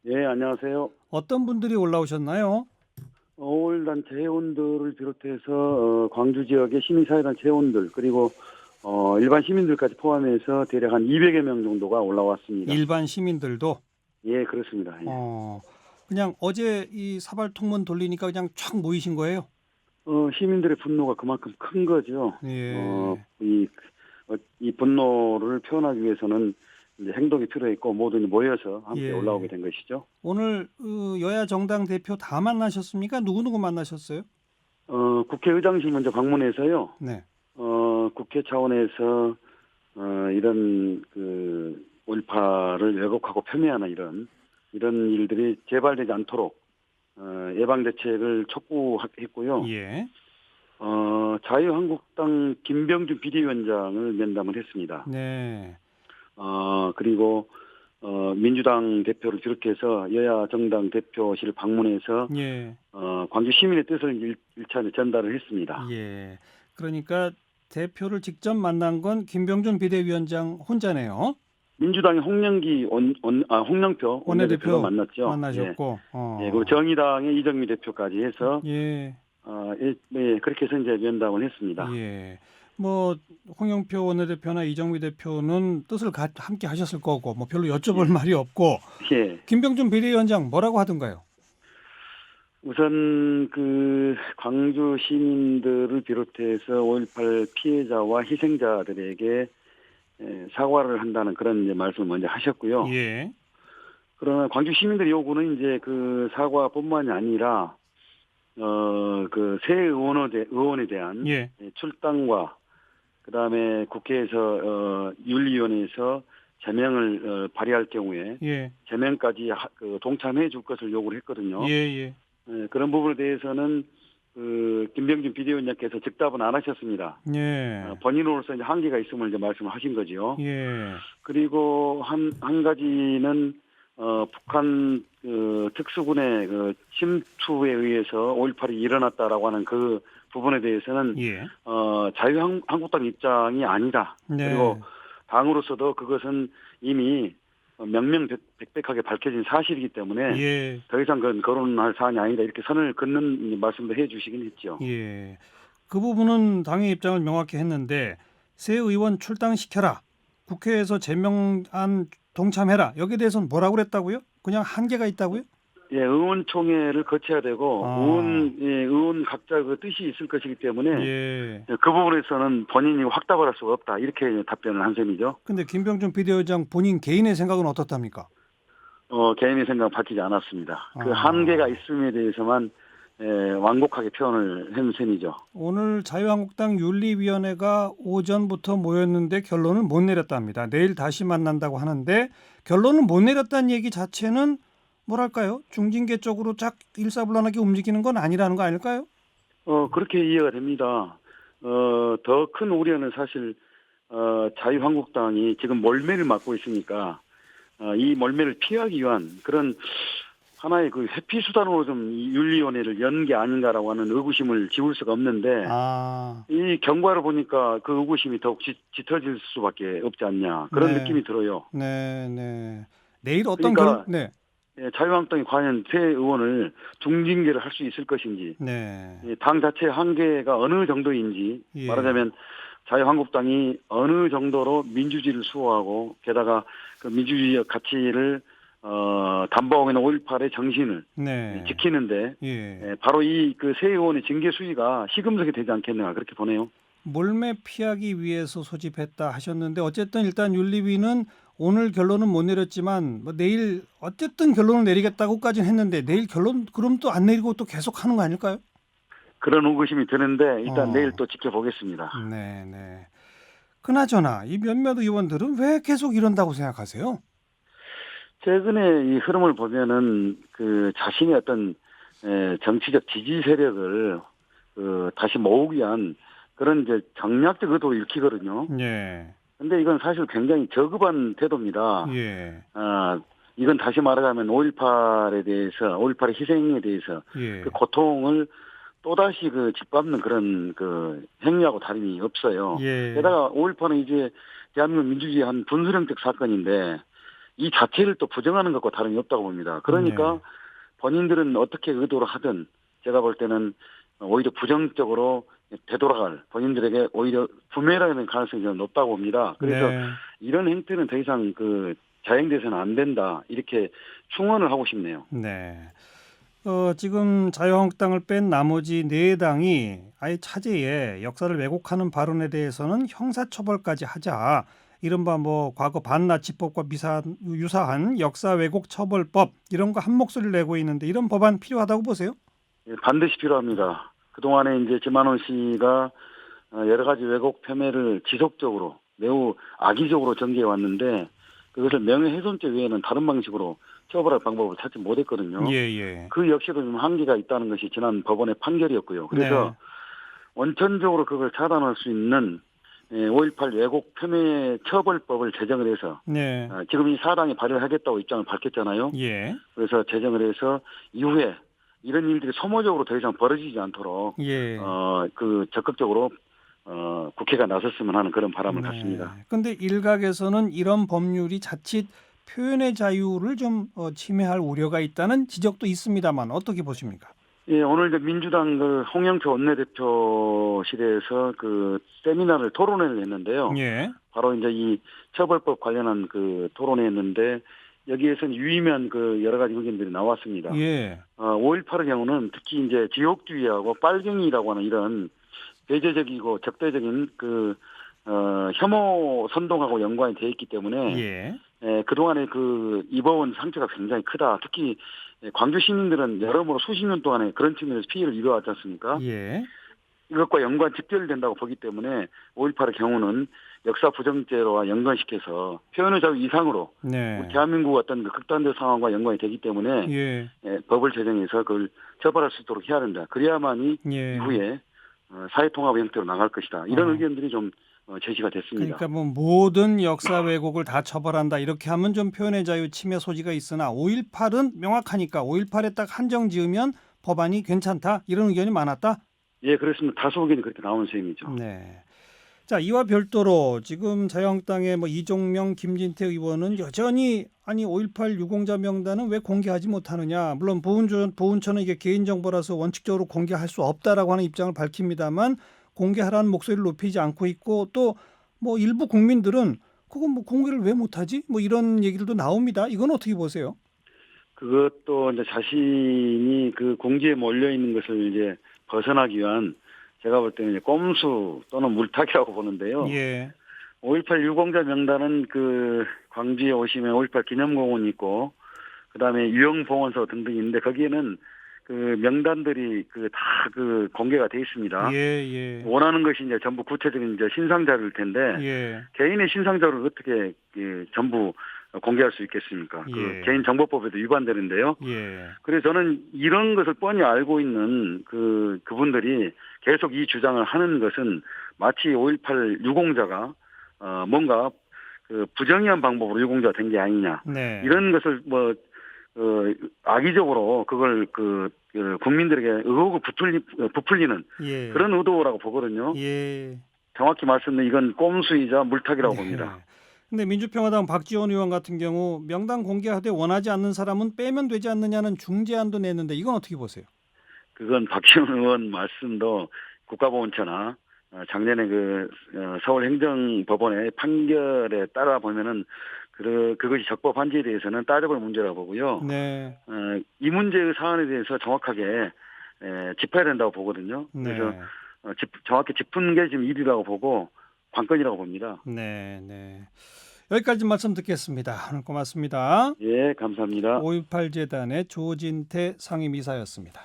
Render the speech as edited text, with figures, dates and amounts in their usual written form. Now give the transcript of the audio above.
예, 안녕하세요. 어떤 분들이 올라오셨나요? 5월단체 회원들을 비롯해서 광주 지역의 시민사회단체 회원들 그리고 일반 시민들까지 포함해서 대략 한 200여 명 정도가 올라왔습니다. 일반 시민들도 예, 그렇습니다. 예. 어 그냥 어제 이 사발 통문 돌리니까 그냥 촥 모이신 거예요? 시민들의 분노가 그만큼 큰 거죠. 예. 이 분노를 표현하기 위해서는 이제 행동이 필요했고 모두 모여서 함께 올라오게 예. 된 것이죠. 오늘 여야 정당 대표 다 만나셨습니까? 누구 만나셨어요? 국회의장실 먼저 방문해서요. 네. 국회 차원에서 이런 그 5.18을 왜곡하고 폄훼하는 이런 일들이 재발되지 않도록 예방 대책을 촉구했고요. 예. 자유한국당 김병준 비대위원장을 면담을 했습니다. 네. 그리고 민주당 대표를 비롯해서 여야 정당 대표실 방문해서 예. 광주 시민의 뜻을 일차에 전달을 했습니다. 예. 그러니까 대표를 직접 만난 건 김병준 비대위원장 혼자네요. 민주당의 홍영표 원내대표도 원내대표 만났죠. 예. 만나셨고. 예, 그리고 정의당의 이정미 대표까지 해서, 예. 예, 그렇게 해서 이제 면담을 했습니다. 예. 뭐 홍영표 원내대표나 이정미 대표는 뜻을 함께 하셨을 거고 뭐 별로 여쭤볼 예. 말이 없고 예. 김병준 비대위원장 뭐라고 하던가요? 우선 광주 시민들을 비롯해서 5.18 피해자와 희생자들에게 사과를 한다는 그런 이제 말씀을 먼저 하셨고요. 예. 그러나 광주 시민들의 요구는 이제 그 사과뿐만이 아니라, 새 의원에 대한 예. 출당과 그다음에 국회에서 윤리위원회에서 제명을 발의할 경우에 예. 제명까지 동참해 줄 것을 요구를 했거든요. 예. 예. 그런 부분에 대해서는 김병준 비대위원장께서 즉답은 안 하셨습니다. 예. 본인으로서 이제 한계가 있음을 이제 말씀을 하신 거지요. 예. 그리고 한 가지는 북한 특수군의 침투에 의해서 5.18이 일어났다라고 하는 그 부분에 대해서는 예. 자유한국당 입장이 아니다. 네. 그리고 당으로서도 그것은 이미 명명백백하게 밝혀진 사실이기 때문에 예. 더 이상 그건 거론할 사안이 아니다. 이렇게 선을 긋는 말씀도 해주시긴 했죠. 예. 그 부분은 당의 입장을 명확히 했는데 새 의원 출당시켜라. 국회에서 제명안 동참해라. 여기에 대해서는 뭐라고 그랬다고요? 그냥 한계가 있다고요? 예, 의원총회를 거쳐야 되고 아. 의원 각자 그 뜻이 있을 것이기 때문에 예. 그 부분에서는 본인이 확답을 할 수가 없다. 이렇게 답변을 한 셈이죠. 근데 김병준 비대위원장 본인 개인의 생각은 어떻답니까? 개인의 생각 밝히지 않았습니다. 그 아. 한계가 있음에 대해서만 완곡하게 표현을 한 셈이죠. 오늘 자유한국당 윤리위원회가 오전부터 모였는데 결론을 못 내렸답니다. 내일 다시 만난다고 하는데 결론을 못 내렸다는 얘기 자체는 뭐랄까요? 중징계 쪽으로 쫙 일사불란하게 움직이는 건 아니라는 거 아닐까요? 그렇게 이해가 됩니다. 더 큰 우려는 사실 자유한국당이 지금 몰매를 맞고 있으니까 이 몰매를 피하기 위한 그런 하나의 그 회피 수단으로 좀 이 윤리위원회를 연 게 아닌가라고 하는 의구심을 지울 수가 없는데 아, 이 경과를 보니까 그 의구심이 더욱 짙어질 수밖에 없지 않냐 그런 네, 느낌이 들어요. 네, 네. 내일 그러니까 네, 자유한국당이 과연 새 의원을 중징계를 할 수 있을 것인지 네, 당 자체의 한계가 어느 정도인지 예, 말하자면 자유한국당이 어느 정도로 민주주의를 수호하고 게다가 그 민주주의 가치를 담보하고 있는 5.18의 정신을 네, 지키는데 예. 바로 이 그 새 의원의 징계 수위가 시금석이 되지 않겠나 그렇게 보네요. 몰매 피하기 위해서 소집했다 하셨는데 어쨌든 일단 윤리위는 오늘 결론은 못 내렸지만 뭐 내일 어쨌든 결론을 내리겠다고까지는 했는데 내일 결론 그럼 또 안 내리고 또 계속 하는 거 아닐까요? 그런 의구심이 드는데 일단 내일 어, 또 지켜보겠습니다. 네, 네. 그나저나 이 몇몇 의원들은 왜 계속 이런다고 생각하세요? 최근에 이 흐름을 보면은 그 자신의 어떤 정치적 지지 세력을 다시 모으기 위한 그런 이제 정략적 의도를 읽히거든요. 예, 근데 이건 사실 굉장히 저급한 태도입니다. 예, 이건 다시 말하자면 5.18에 대해서, 5.18의 희생에 대해서 그 예, 고통을 또다시 짓밟는 그런 행위하고 다름이 없어요. 예, 게다가 5.18은 이제 대한민국 민주주의 한 분수령적 사건인데 이 자체를 또 부정하는 것과 다름이 없다고 봅니다. 그러니까 네. 본인들은 어떻게 의도를 하든 제가 볼 때는 오히려 부정적으로 되돌아갈 본인들에게 오히려 부메랑이 가능성이 좀 높다고 봅니다. 그래서 네. 이런 행태는 더 이상 자행돼서는 안 된다 이렇게 충원을 하고 싶네요. 네. 지금 자유한국당을 뺀 나머지 네 당이 아예 차제에 역사를 왜곡하는 발언에 대해서는 형사처벌까지 하자. 이른바 뭐 과거 반나치법과 유사한 역사 왜곡 처벌법 이런 거 한 목소리를 내고 있는데 이런 법안 필요하다고 보세요? 예, 반드시 필요합니다. 그동안에 이제 김한원 씨가 여러 가지 왜곡 폄훼를 지속적으로 매우 악의적으로 전개해 왔는데 그것을 명예훼손죄 외에는 다른 방식으로 처벌할 방법을 찾지 못했거든요. 예, 예. 그 역시도 좀 한계가 있다는 것이 지난 법원의 판결이었고요. 그래서 네. 원천적으로 그걸 차단할 수 있는 5.18 왜곡 폄훼 처벌법을 제정을 해서 네. 지금 이 사당이 발의하겠다고 입장을 밝혔잖아요. 예. 그래서 제정을 해서 이후에 이런 일들이 소모적으로 더 이상 벌어지지 않도록 예. 적극적으로 국회가 나섰으면 하는 그런 바람을 네. 갖습니다. 근데 일각에서는 이런 법률이 자칫 표현의 자유를 좀 침해할 우려가 있다는 지적도 있습니다만 어떻게 보십니까? 예, 오늘 이제 민주당 홍영표 원내대표실에서 세미나를 토론회를 했는데요. 예. 바로 이제 이 처벌법 관련한 토론회였는데 여기에서는 유의미한 여러 가지 의견들이 나왔습니다. 예. 5.18의 경우는 특히 이제 지옥주의하고 빨갱이라고 하는 이런 배제적이고 적대적인 혐오 선동하고 연관이 되어 있기 때문에 예. 그동안에 입어온 상처가 굉장히 크다. 특히 광주 시민들은 여러모로 수십 년 동안에 그런 측면에서 피해를 입어왔지 않습니까? 예. 이것과 직결된다고 보기 때문에 5.18의 경우는 역사 부정죄와 연관시켜서 표현의 자유 이상으로 네. 우리 대한민국 어떤 극단적 상황과 연관이 되기 때문에 예. 법을 제정해서 그걸 처벌할 수 있도록 해야 된다. 그래야만이 예. 이후에 사회통합의 형태로 나갈 것이다. 이런 의견들이 좀 제시가 됐습니다. 그러니까 뭐 모든 역사 왜곡을 다 처벌한다 이렇게 하면 좀 표현의 자유 침해 소지가 있으나 5.18은 명확하니까 5.18에 딱 한정 지으면 법안이 괜찮다 이런 의견이 많았다. 예, 그렇습니다. 다수 의견이 그렇게 나오는 셈이죠. 네. 자, 이와 별도로 지금 자유한국당의 이종명, 김진태 의원은 여전히 5.18 유공자 명단은 왜 공개하지 못하느냐. 물론 보훈처는 이게 개인정보라서 원칙적으로 공개할 수 없다라고 하는 입장을 밝힙니다만 공개하라는 목소리를 높이지 않고 있고 또 일부 국민들은 그건 공개를 왜 못하지? 이런 얘기들도 나옵니다. 이건 어떻게 보세요? 그것도 이제 자신이 공지에 몰려 있는 것을 이제 벗어나기 위한 제가 볼 때는 이제 꼼수 또는 물타기라고 보는데요. 예. 5.18 유공자 명단은 광주에 오시면 5.18 기념공원이 있고 그다음에 유형보건소 등등이 있는데 거기에는 명단들이 다 공개가 돼 있습니다. 예, 예. 원하는 것이 이제 전부 구체적인 이제 신상 자료일 텐데 예. 개인의 신상 자료를 어떻게 전부 공개할 수 있겠습니까? 예. 개인정보법에도 위반되는데요. 예. 그래서 저는 이런 것을 뻔히 알고 있는 그분들이 계속 이 주장을 하는 것은 마치 5.18 유공자가 뭔가 부정의한 방법으로 유공자가 된 게 아니냐. 네. 이런 것을 악의적으로 그걸 국민들에게 의혹을 부풀리는 예. 그런 의도라고 보거든요. 예. 정확히 말씀드리면 이건 꼼수이자 물타기라고 봅니다. 근데 민주평화당 박지원 의원 같은 경우 명단 공개하되 원하지 않는 사람은 빼면 되지 않느냐는 중재안도 냈는데 이건 어떻게 보세요? 그건 박지원 의원 말씀도 국가보훈처나 작년에 서울행정법원의 판결에 따라 보면은 그것이 적법한지에 대해서는 따져볼 문제라고 보고요. 네. 이 문제의 사안에 대해서 정확하게 짚어야 된다고 보거든요. 네. 그래서 정확히 짚은 게 지금 일이라고 보고 관건이라고 봅니다. 네, 네. 여기까지 말씀 듣겠습니다. 오늘 고맙습니다. 예, 감사합니다. 5.18 재단의 조진태 상임이사였습니다.